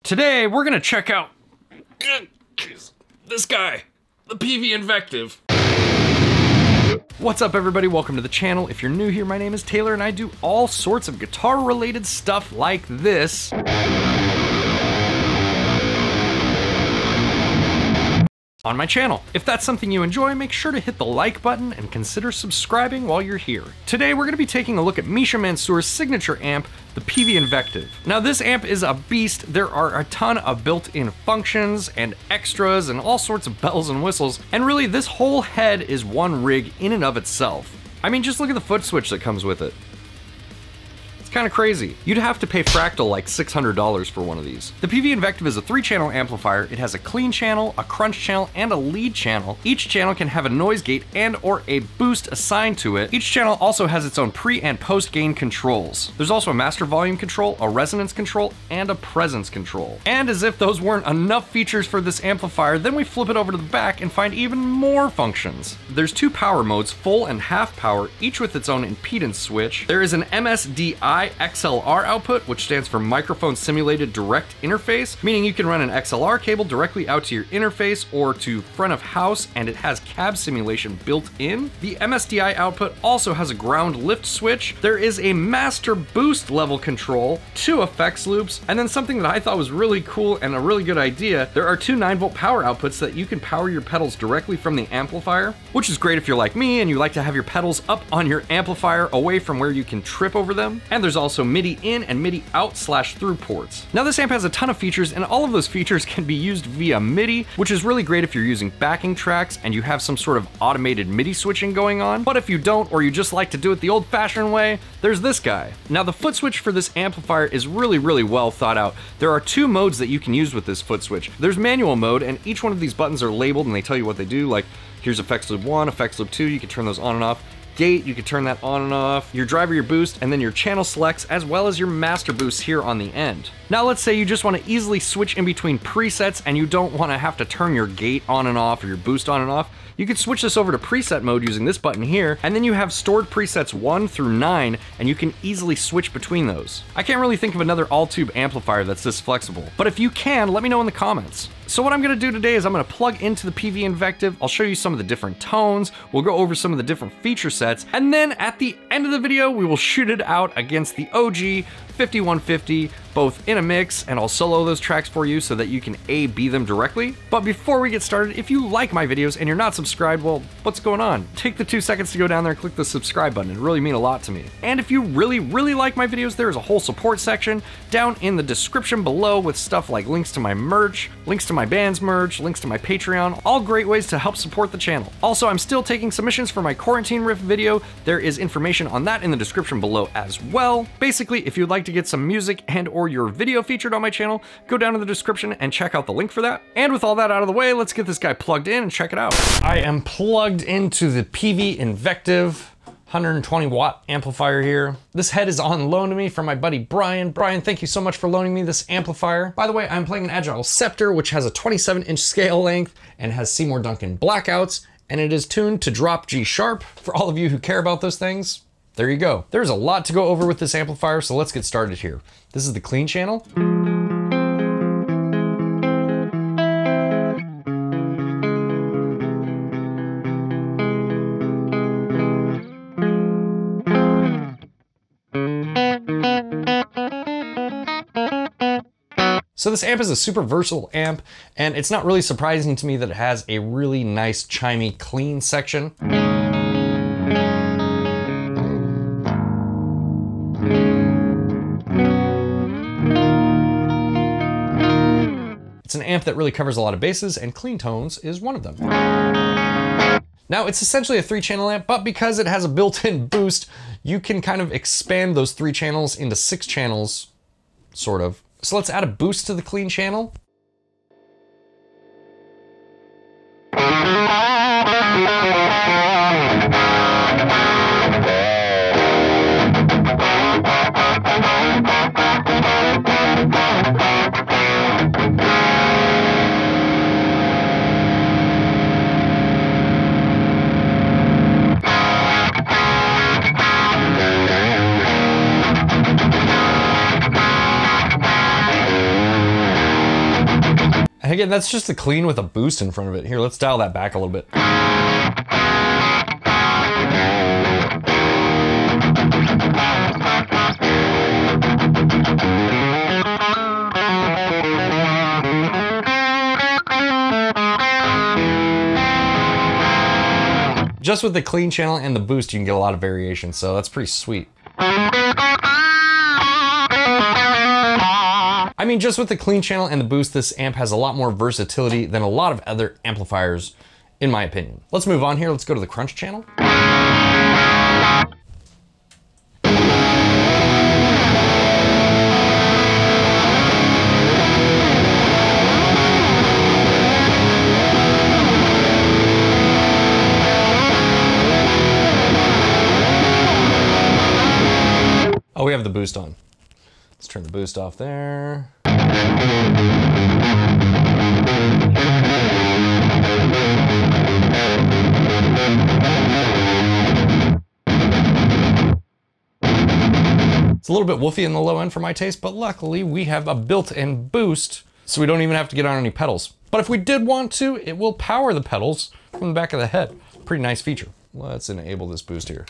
Today, we're gonna check out this guy, the Peavey Invective. What's up, everybody? Welcome to the channel. If you're new here, my name is Taylor and I do all sorts of guitar-related stuff like this. On my channel. If that's something you enjoy, make sure to hit the like button and consider subscribing while you're here. Today we're going to be taking a look at 𝗬𝗎𝗪𝗄r's signature amp, the Peavey Invective. Now this amp is a beast. There are a ton of built-in functions and extras and all sorts of bells and whistles, and really this whole head is one rig in and of itself. I mean, just look at the foot switch that comes with it. It's kind of crazy. You'd have to pay Fractal like $600 for one of these. The Peavey Invective is a 3-channel amplifier. It has a clean channel, a crunch channel, and a lead channel. Each channel can have a noise gate and or a boost assigned to it. Each channel also has its own pre and post gain controls. There's also a master volume control, a resonance control, and a presence control. And as if those weren't enough features for this amplifier, then we flip it over to the back and find even more functions. There's 2 power modes, full and half power, each with its own impedance switch. There is an MSDI XLR output, which stands for Microphone Simulated Direct Interface, meaning you can run an XLR cable directly out to your interface or to front of house, and it has cab simulation built in. The MSDI output also has a ground lift switch. There is a master boost level control, 2 effects loops, and then something that I thought was really cool and a really good idea, there are 2 9-volt power outputs that you can power your pedals directly from the amplifier, which is great if you're like me and you like to have your pedals up on your amplifier away from where you can trip over them. And there's also MIDI in and MIDI out / through ports. Now this amp has a ton of features, and all of those features can be used via MIDI, which is really great if you're using backing tracks and you have some sort of automated MIDI switching going on. But if you don't, or you just like to do it the old-fashioned way, there's this guy. Now the foot switch for this amplifier is really well thought out. There are 2 modes that you can use with this foot switch. There's manual mode, and each one of these buttons are labeled and they tell you what they do, like here's effects loop 1, effects loop 2, you can turn those on and off. Gate, you can turn that on and off, your driver, your boost, and then your channel selects, as well as your master boost here on the end. Now let's say you just want to easily switch in between presets and you don't want to have to turn your gate on and off or your boost on and off. You could switch this over to preset mode using this button here, and then you have stored presets 1 through 9, and you can easily switch between those. I can't really think of another all-tube amplifier that's this flexible, but if you can, let me know in the comments. So what I'm gonna do today is I'm gonna plug into the Peavey Invective, I'll show you some of the different tones, we'll go over some of the different feature sets, and then at the end of the video, we will shoot it out against the OG 5150, both in a mix, and I'll solo those tracks for you so that you can A/B them directly. But before we get started, if you like my videos and you're not subscribed, well, what's going on? Take the 2 seconds to go down there and click the subscribe button. It'd really mean a lot to me. And if you really like my videos, there's a whole support section down in the description below with stuff like links to my merch, links to my band's merch, links to my Patreon, all great ways to help support the channel. Also, I'm still taking submissions for my quarantine riff video. There is information on that in the description below as well. Basically, if you'd like to get some music and or your video featured on my channel, go down to the description and check out the link for that. And with all that out of the way, let's get this guy plugged in and check it out. I am plugged into the Peavey Invective 120 watt amplifier here. This head is on loan to me from my buddy Brian. Brian, thank you so much for loaning me this amplifier. By the way, I'm playing an Agile Scepter, which has a 27-inch scale length and has Seymour Duncan blackouts, and it is tuned to drop G sharp. For all of you who care about those things, there you go. There's a lot to go over with this amplifier, so let's get started here. This is the clean channel. So this amp is a super versatile amp, and it's not really surprising to me that it has a really nice, chimey, clean section. It's an amp that really covers a lot of bases, and clean tones is one of them. Now, it's essentially a 3-channel amp, but because it has a built-in boost, you can kind of expand those 3 channels into 6 channels, sort of. So let's add a boost to the clean channel. And again, that's just the clean with a boost in front of it. Here, let's dial that back a little bit. Just with the clean channel and the boost, you can get a lot of variation, so that's pretty sweet. I mean, just with the clean channel and the boost, this amp has a lot more versatility than a lot of other amplifiers, in my opinion. Let's move on here. Let's go to the crunch channel. Oh, we have the boost on. Let's turn the boost off there. It's a little bit woofy in the low end for my taste, but luckily we have a built-in boost, so we don't even have to get on any pedals. But if we did want to, it will power the pedals from the back of the head. Pretty nice feature. Let's enable this boost here.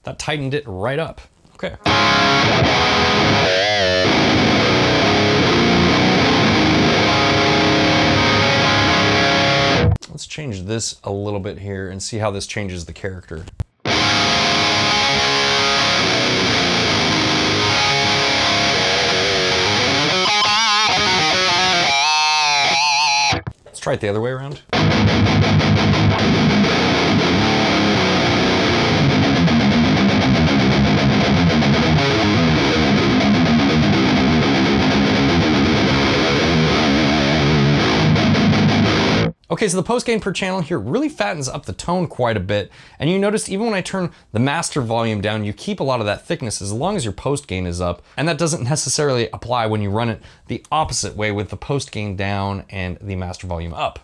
That tightened it right up. Okay. Let's change this a little bit here and see how this changes the character. Let's try it the other way around. Okay, so the post gain per channel here really fattens up the tone quite a bit. And you notice even when I turn the master volume down, you keep a lot of that thickness as long as your post gain is up. And that doesn't necessarily apply when you run it the opposite way with the post gain down and the master volume up.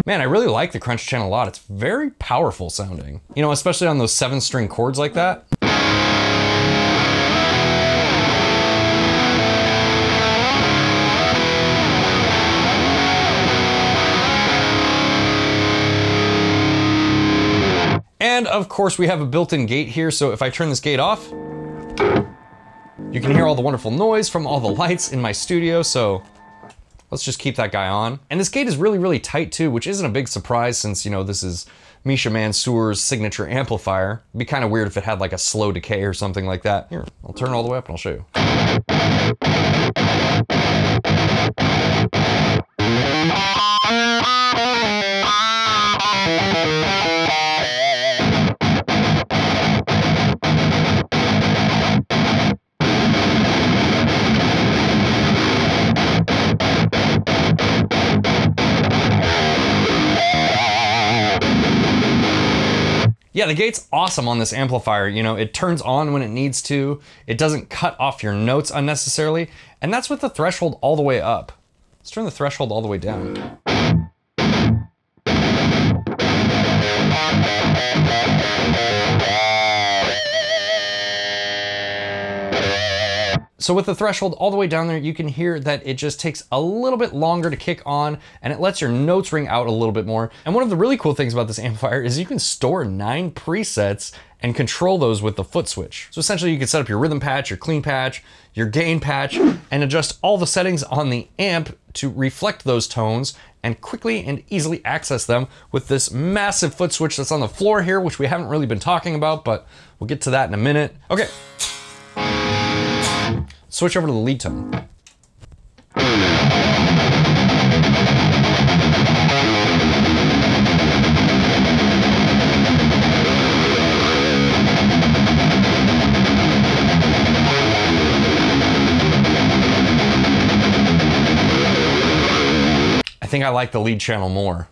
Man, I really like the crunch channel a lot. It's very powerful sounding. You know, especially on those 7-string chords like that. And of course we have a built-in gate here, so if I turn this gate off, you can hear all the wonderful noise from all the lights in my studio, so let's just keep that guy on. And this gate is really, really tight too, which isn't a big surprise since, you know, this is 𝗎𝗓𝗄𝗎's signature amplifier. It'd be kind of weird if it had like a slow decay or something like that. Here, I'll turn it all the way up and I'll show you. Yeah, the gate's awesome on this amplifier. You know, it turns on when it needs to. It doesn't cut off your notes unnecessarily. And that's with the threshold all the way up. Let's turn the threshold all the way down. So with the threshold all the way down there, you can hear that it just takes a little bit longer to kick on, and it lets your notes ring out a little bit more. And one of the really cool things about this amplifier is you can store 9 presets and control those with the foot switch. So essentially you can set up your rhythm patch, your clean patch, your gain patch, and adjust all the settings on the amp to reflect those tones and quickly and easily access them with this massive foot switch that's on the floor here, which we haven't really been talking about, but we'll get to that in a minute. Okay. Switch over to the lead tone. I think I like the lead channel more.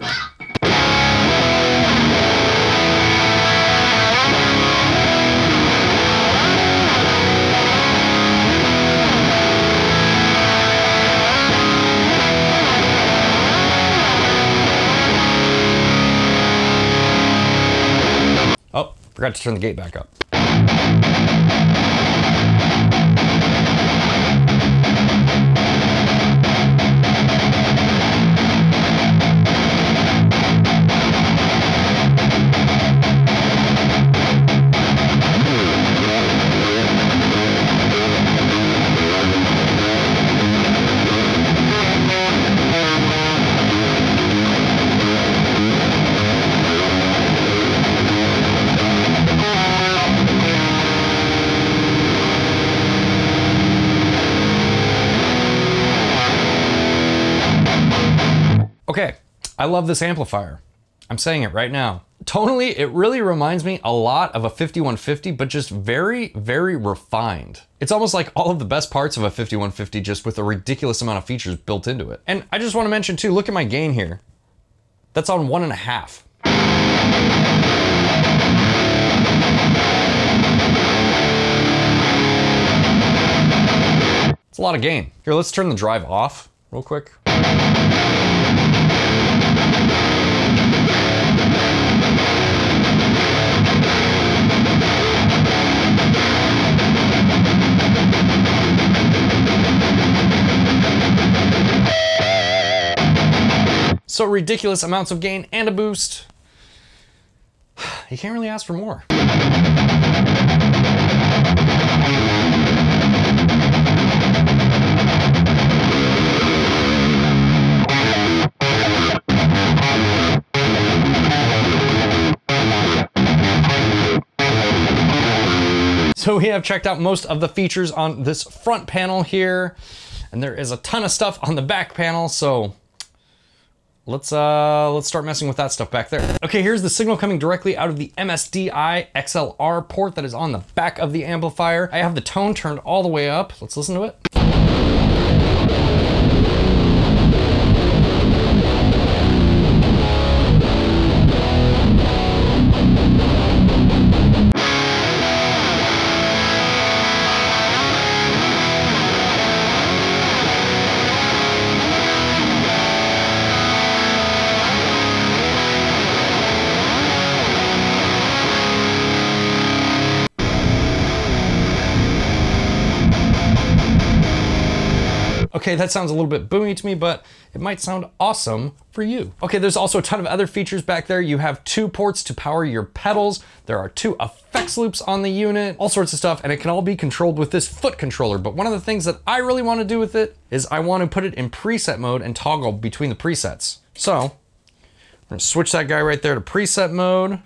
Oh, forgot to turn the gate back up. Okay, I love this amplifier. I'm saying it right now. Tonally, it really reminds me a lot of a 5150, but just very, very refined. It's almost like all of the best parts of a 5150 just with a ridiculous amount of features built into it. And I just want to mention too, look at my gain here. That's on 1.5. It's a lot of gain. Here, let's turn the drive off real quick. So ridiculous amounts of gain and a boost. You can't really ask for more. So we have checked out most of the features on this front panel here, and there is a ton of stuff on the back panel, so let's start messing with that stuff back there. Okay, here's the signal coming directly out of the MSDI XLR port that is on the back of the amplifier. I have the tone turned all the way up. Let's listen to it. Okay, that sounds a little bit boomy to me, but it might sound awesome for you. Okay, there's also a ton of other features back there. You have 2 ports to power your pedals. There are 2 effects loops on the unit, all sorts of stuff, and it can all be controlled with this foot controller. But one of the things that I really want to do with it is I want to put it in preset mode and toggle between the presets. So I'm gonna switch that guy right there to preset mode.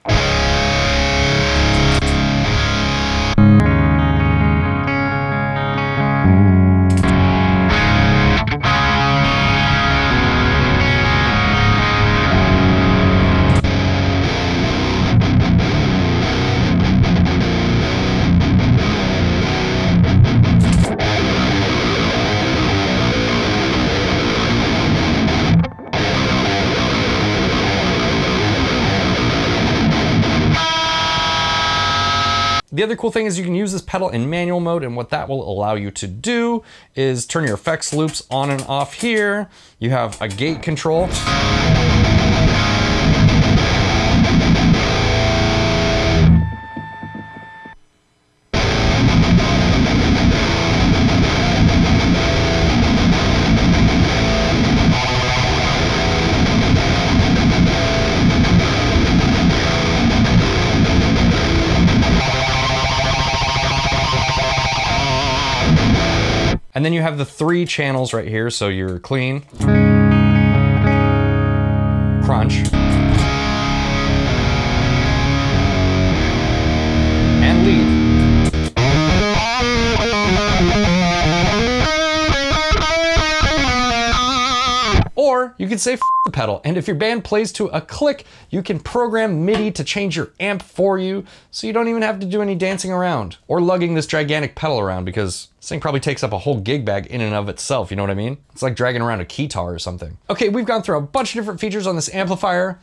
The other cool thing is you can use this pedal in manual mode, and what that will allow you to do is turn your effects loops on and off here. You have a gate control. And then you have the 3 channels right here. So your clean, crunch, and lead. Or you could say F the pedal, and if your band plays to a click, you can program MIDI to change your amp for you, so you don't even have to do any dancing around or lugging this gigantic pedal around, because this thing probably takes up a whole gig bag in and of itself, you know what I mean? It's like dragging around a guitar or something. Okay, we've gone through a bunch of different features on this amplifier.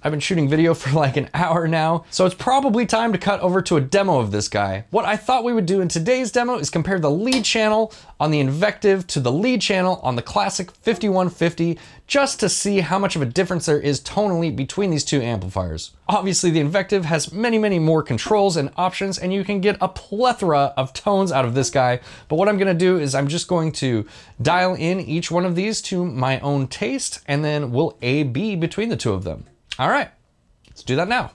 I've been shooting video for like an hour now, so it's probably time to cut over to a demo of this guy. What I thought we would do in today's demo is compare the lead channel on the Invective to the lead channel on the classic 5150, just to see how much of a difference there is tonally between these two amplifiers. Obviously, the Invective has many, many more controls and options, and you can get a plethora of tones out of this guy. But what I'm gonna do is I'm just going to dial in each one of these to my own taste, and then we'll A/B between the two of them. All right, let's do that now.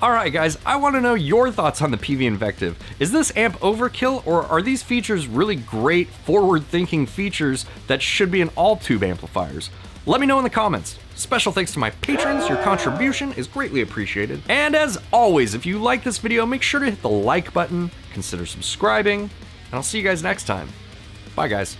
Alright guys, I want to know your thoughts on the Peavey Invective. Is this amp overkill, or are these features really great, forward-thinking features that should be in all tube amplifiers? Let me know in the comments. Special thanks to my patrons, your contribution is greatly appreciated. And as always, if you like this video, make sure to hit the like button, consider subscribing, and I'll see you guys next time. Bye guys.